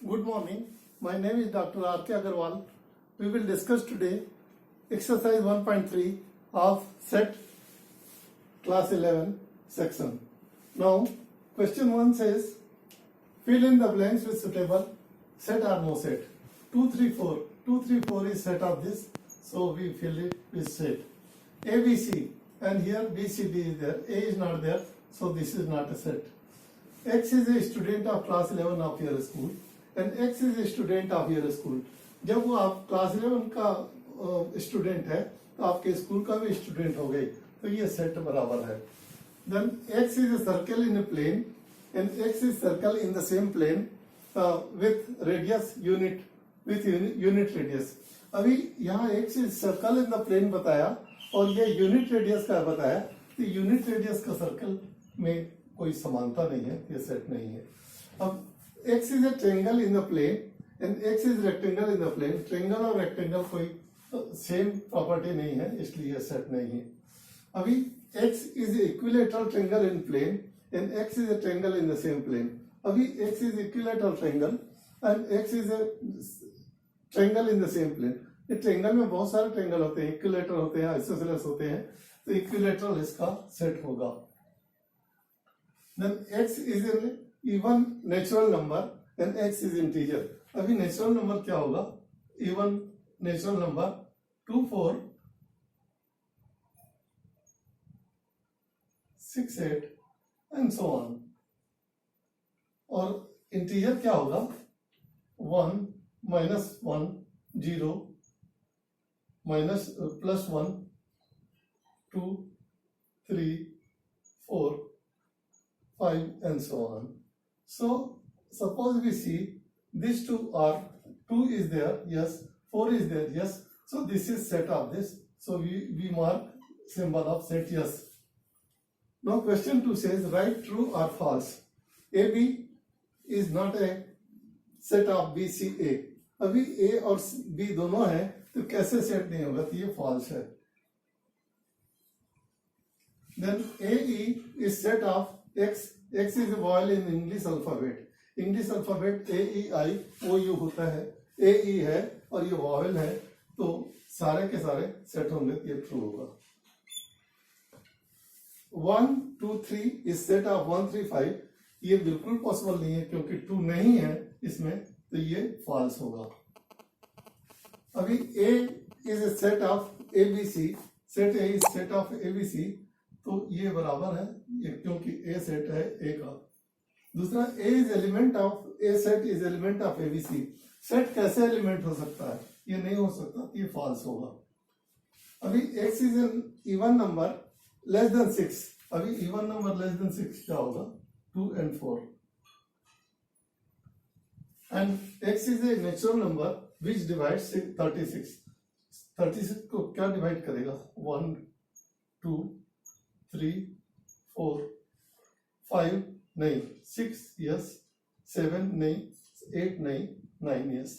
Good morning. My name is Dr. R.K. Agarwal. We will discuss today exercise 1.3 of set class 11 section. Now, question 1 says, fill in the blanks with suitable set or no set. 2, 3, 4. 2, 3, 4 is set of this, so we fill it with set. A, B, C, and here B, C, D is there. A is not there, so this is not a set. X is a student of class 11 of your school and X is a student of your school. जब वो आप class 11 का student है तो आपके school का भी student हो गई, तो ये सेट बराबर है. Then X is a circle in a plane and X is circle in the same plane with radius unit radius. अभी यहाँ X is circle in the plane बताया और ये यूनिट रेडियस का बताया, तो यूनिट रेडियस का सर्कल में कोई समानता नहीं है, ये सेट नहीं है. अब x is a triangle in the plane and x is rectangle in the plane. Triangle और रेक्टेंगल कोई सेम प्रॉपर्टी नहीं है, इसलिए ये सेट नहीं है. अभी x is a equilateral triangle in plane and x is a triangle in the same plane. अभी x is equilateral triangle and x is a triangle in the same plane. ये triangle में बहुत सारे triangle होते हैं, equilateral होते हैं, isosceles होते हैं, तो इक्विलेटरल इसका सेट होगा. Then x is an even natural number and x is integer. अभी नेचुरल नंबर क्या होगा? Even natural number 2, 4, 6, 8 and so on. और इंटीजर क्या होगा? 1, -1, 0, +1, 2, 3, 4, 5 and so on. So suppose we see these two are 2 is there, yes, 4 is there, yes. So this is set of this. So we mark symbol of set yes. Now question 2 says write true or false. AB is not a set of BCA. अभी A और B दोनों है तो कैसे set नहीं होगा, तो ये false है. Then AE is set of X. X is a vowel in English alphabet. English alphabet A E I O U होता है, A E है और ये vowel है, तो सारे के सारे सेट होंगे, ये ट्रू होगा. 1, 2, 3 is set of 1, 3, 5. ये बिल्कुल पॉसिबल नहीं है क्योंकि 2 नहीं है इसमें, तो ये फॉल्स होगा. अभी A is a set of ABC. Set A is set of ABC, तो ये बराबर है, ये क्योंकि A सेट है A का. दूसरा A is element of A set is element of ABC. Set कैसे एलिमेंट हो सकता है? ये नहीं हो सकता, ये फॉल्स होगा. अभी X is an even number less than 6. अभी even number less than 6 क्या होगा? 2 and 4. And X is a natural number which divides 36. 36 को क्या डिवाइड करेगा? 1, 2, 3, 4, 5 नहीं, 6 यस, 7 नहीं, 8 नहीं, 9 यस.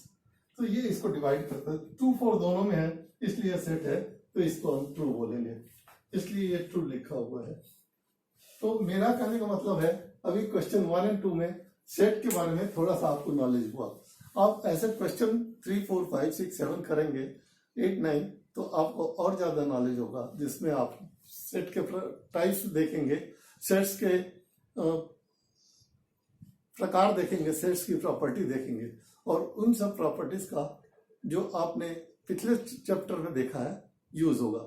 तो ये इसको डिवाइड करता है. 2, 4 दोनों में है, इसलिए सेट है, तो इसको हम ट्रू बोलेंगे, इसलिए ये ट्रू लिखा हुआ है. तो मेरा कहने का मतलब है अभी क्वेश्चन 1 और 2 में सेट के बारे में थोड़ा सा आपको नॉलेज हुआ. आप ऐसे क्वेश्चन 3, 4, 5, 6, 7 करेंगे, 8, 9, तो आपको और ज्यादा नॉलेज होगा, जिसमें आप सेट के टाइप्स देखेंगे, सेट्स के प्रकार देखेंगे, सेट्स की प्रॉपर्टी देखेंगे, और उन सब प्रॉपर्टीज का जो आपने पिछले चैप्टर में देखा है यूज होगा.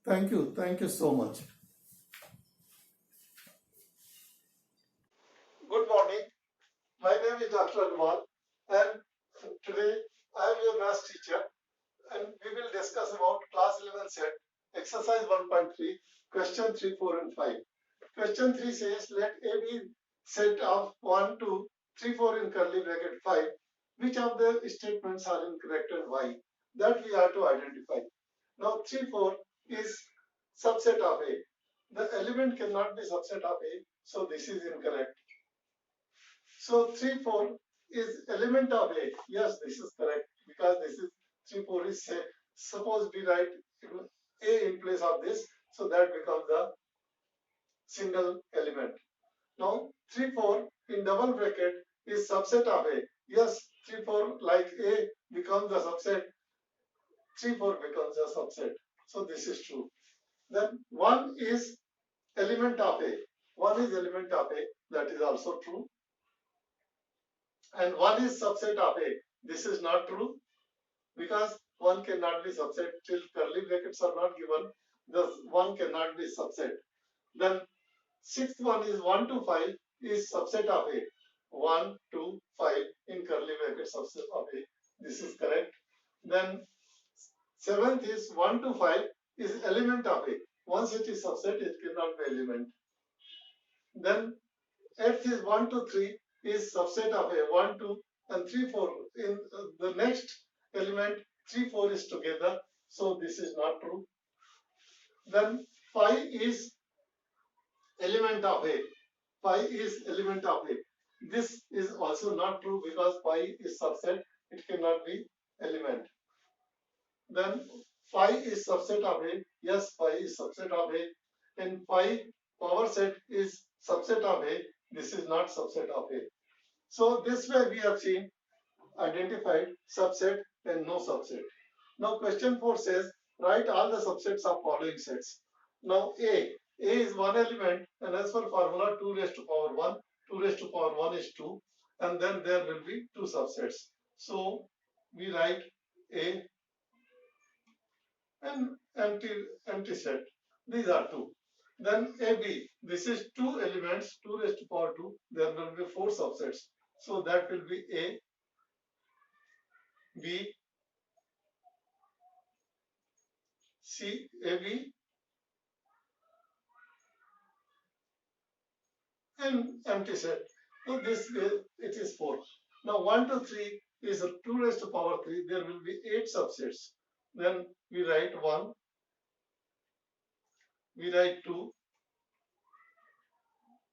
Thank you so much. Good morning. My name is doctor Agarwal and today I am your maths teacher and we will discuss about class 11 set exercise 1.3 question 3, 4 and 5. Question 3 says let A be set of 1, 2, 3, 4 in curly bracket 5. Which of the statements are incorrect and why? That we are to identify. Now 3, 4 is subset of A. The element cannot be subset of A, so this is incorrect. So 3, 4 is element of A. Yes, this is correct because this is 3, 4 is say, suppose we write A in place of this, so that becomes the single element. Now 3, 4 in double bracket is subset of A. Yes, 3, 4, like A becomes a subset, 3, 4 becomes a subset. So this is true. Then 1 is element of A. 1 is element of A. That is also true. And 1 is subset of A. This is not true because 1 cannot be subset till curly brackets are not given. Thus 1 cannot be subset. Then sixth one is 1 to 5 is subset of A. 1, 2, 5 in curly brackets subset of A. This is correct. Then seventh is 1 to 5 is element of A. Once it is subset, it cannot be element. Then eighth is 1 to 3 is subset of A. 1, 2 and 3, 4. In the next element, 3, 4 is together. So this is not true. Then 5 is element of A. Pi is element of A. This is also not true because pi is subset. It cannot be element. Then phi is subset of A. Yes, pi is subset of A. And pi power set is subset of A. This is not subset of A. So this way we have seen identified subset and no subset. Now question 4 says write all the subsets of following sets. Now A is one element and as per formula 2 raised to power 1, 2 raised to power 1 is 2 and then there will be two subsets. So we write A and empty set. These are two. Then AB, this is two elements, 2 raised to power 2, there will be four subsets. So that will be A, B, C, AB and empty set. So this way it is 4. Now 1 to 3 is a 2 raised to power 3. There will be 8 subsets. Then we write 1, we write 2,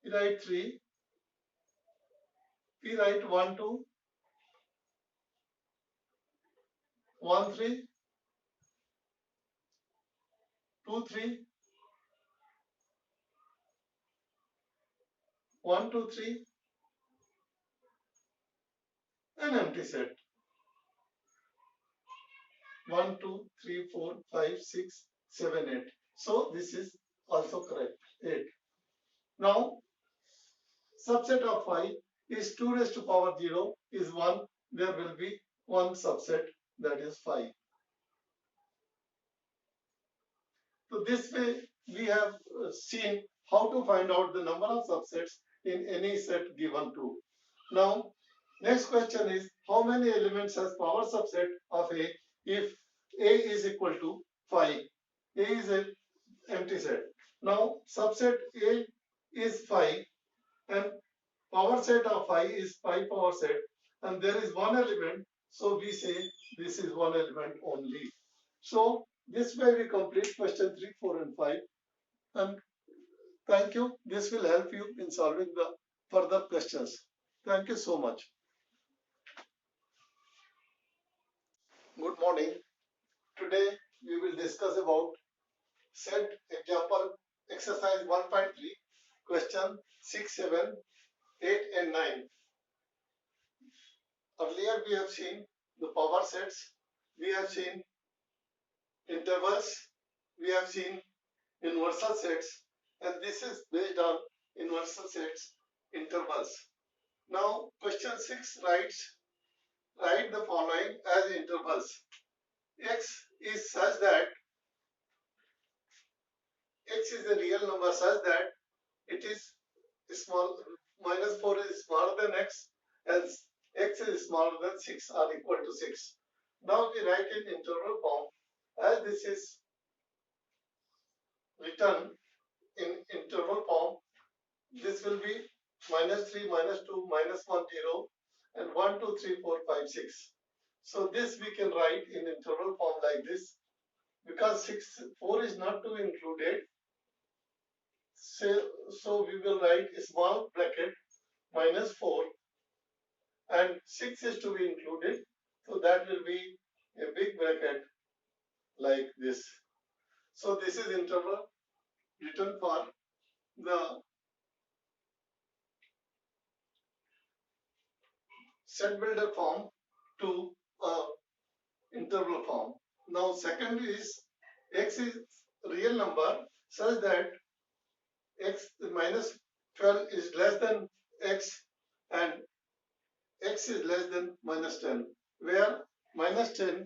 we write 3, we write 1, 2, 1, 3, 2, 3, 1, 2, 3, and empty set. 1, 2, 3, 4, 5, 6, 7, 8. So this is also correct. 8. Now subset of 5 is 2 raised to power 0 is 1. There will be one subset, that is 5. So this way we have seen how to find out the number of subsets in any set given to. Now next question is how many elements has power subset of A if A is equal to 5. A is an empty set. Now subset A is 5 and power set of 5 is 5 power set and there is one element, so we say this is one element only. So this way we complete question 3, 4 and 5 and thank you. This will help you in solving the further questions. Thank you so much. Good morning. Today we will discuss about set example exercise 1.3 question 6, 7, 8 and 9. Earlier we have seen the power sets, we have seen intervals, we have seen universal sets and this is based on universal sets intervals. Now question 6 write the following as intervals. X is such that X is a real number such that it is small, minus 4 is smaller than X and X is smaller than 6 or equal to 6. Now we write in interval form as this is written in interval form. This will be minus 3, minus 2, minus 1, 0 and 1, 2, 3, 4, 5, 6. So this we can write in interval form like this because 4 is not to be included. So we will write a small bracket minus 4 and 6 is to be included. So that will be a big bracket like this. So this is interval written for the set builder form to interval form. Now second is x is real number such that x minus 12 is less than x and x is less than minus 10, where minus 10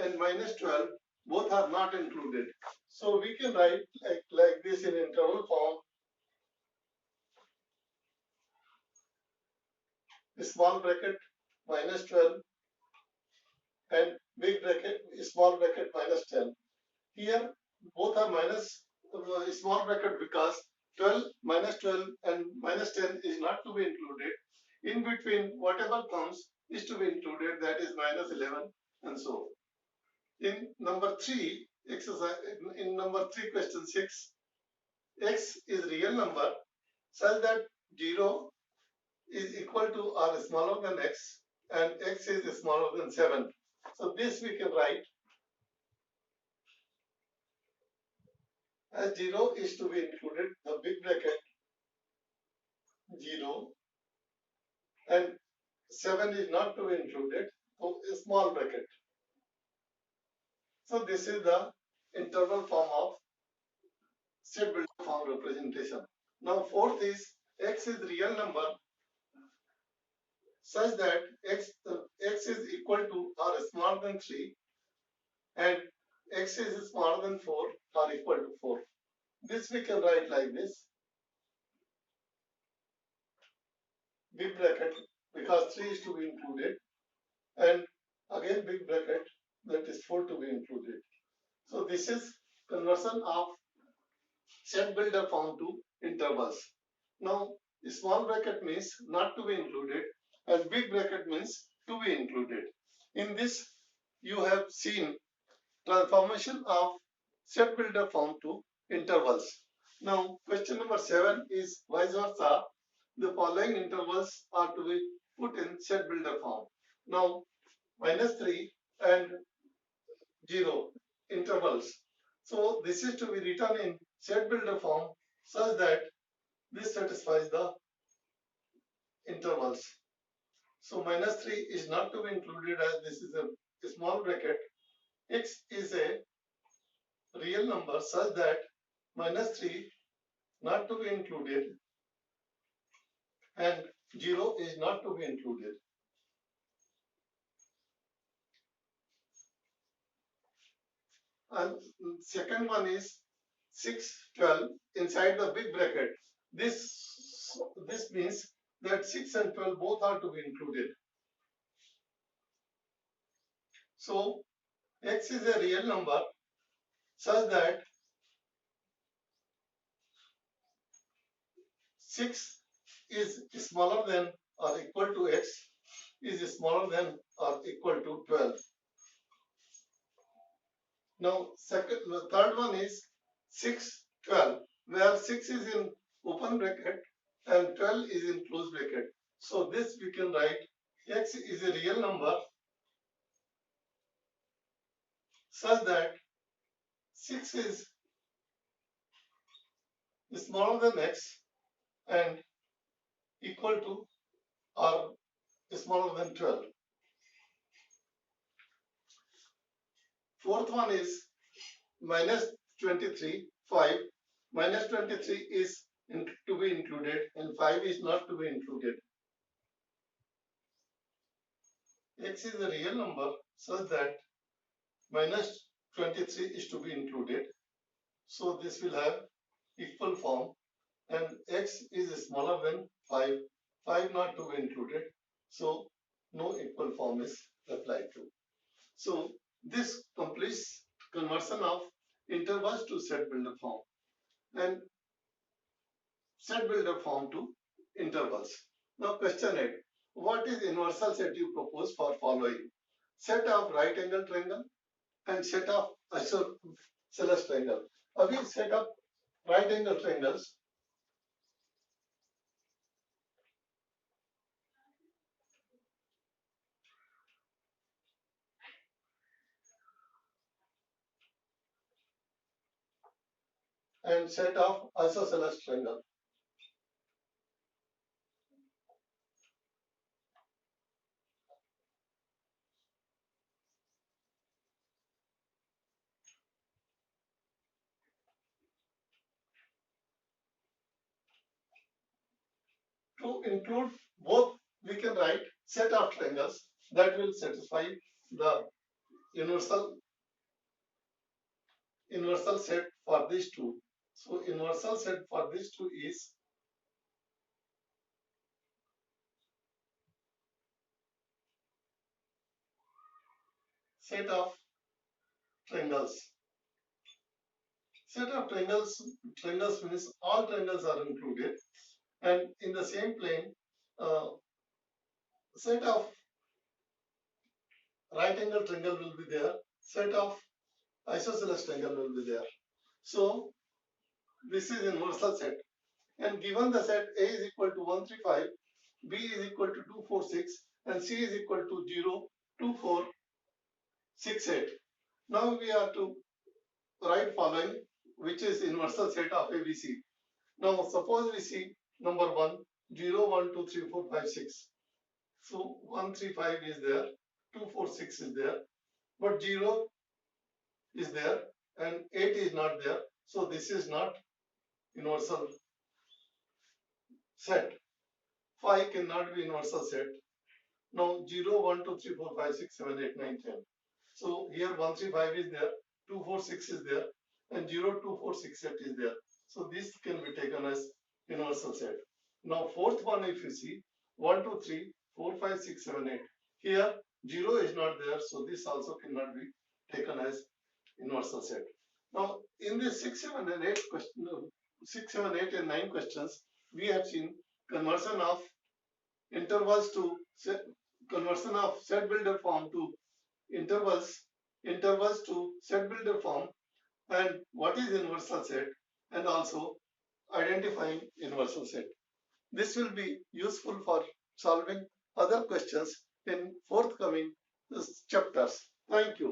and minus 12 both are not included. So we can write like this in interval form. Small bracket minus 12 and big bracket small bracket minus 10. Here both are minus small bracket because 12 minus 12 and minus 10 is not to be included. In between whatever comes is to be included, that is minus 11 and so. In number 3 exercise, in number 3 question 6, x is real number such that 0 is equal to or smaller than x and x is smaller than 7. So this we can write as 0 is to be included, the big bracket 0 and 7 is not to be included, so a small bracket. So this is the interval form of set builder form representation. Now fourth is x is real number such that x is equal to or smaller than 3 and x is smaller than 4 or equal to 4. This we can write like this, big bracket because 3 is to be included and again big bracket, that is 4 to be included. So this is conversion of set builder form to intervals. Now small bracket means not to be included and big bracket means to be included. In this you have seen transformation of set builder form to intervals. Now question number 7 is vice versa. The following intervals are to be put in set builder form. Now minus 3 and 0 intervals. So this is to be written in set builder form such that this satisfies the intervals. So minus 3 is not to be included as this is a small bracket. X is a real number such that minus 3 not to be included and 0 is not to be included. And second one is 6, 12 inside the big bracket. This means that 6 and 12 both are to be included. So x is a real number such that 6 is smaller than or equal to x is smaller than or equal to 12. Now third one is 6, 12, where 6 is in open bracket and 12 is in closed bracket. So this we can write x is a real number such that 6 is smaller than x and equal to or smaller than 12. Fourth one is minus 23, 5. Minus 23 is to be included and 5 is not to be included. X is a real number such that minus 23 is to be included. So this will have equal form and x is smaller than 5, 5 not to be included. So no equal form is applied to. So this completes conversion of intervals to set builder form and set builder form to intervals. Now question 8. What is universal set you propose for following? Set of right angle triangle and set of isosceles triangle. We set up right angle triangles. And set of isosceles triangle. to include both, we can write set of triangles that will satisfy the universal set for these two. So universal set for these two is set of triangles. Set of triangles means all triangles are included, and in the same plane, set of right angle triangle will be there, set of isosceles triangle will be there. So this is universal set, and given the set A is equal to 135, B is equal to 246, and C is equal to 0, 2, 4, 6, 8. Now we are to write following, which is universal set of ABC. Now suppose we see number 1, 0, 1, 2, 3, 4, 5, 6. So 135 is there, 246 is there, but 0 is there and 8 is not there. So this is not universal set. 5 cannot be universal set. Now 0, 1, 2, 3, 4, 5, 6, 7, 8, 9, 10. So here 135 is there, 246 is there, and 0, 2, 4, 6, 8 is there. So this can be taken as universal set. Now fourth one, if you see 1, 2, 3, 4, 5, 6, 7, 8. Here 0 is not there, so this also cannot be taken as universal set. Now in this 6, 7, and 8 question, 6, 7, 8, and 9 questions, we have seen conversion of intervals to set, conversion of set builder form to intervals to set builder form, and what is universal set, and also identifying universal set. This will be useful for solving other questions in forthcoming chapters. Thank you.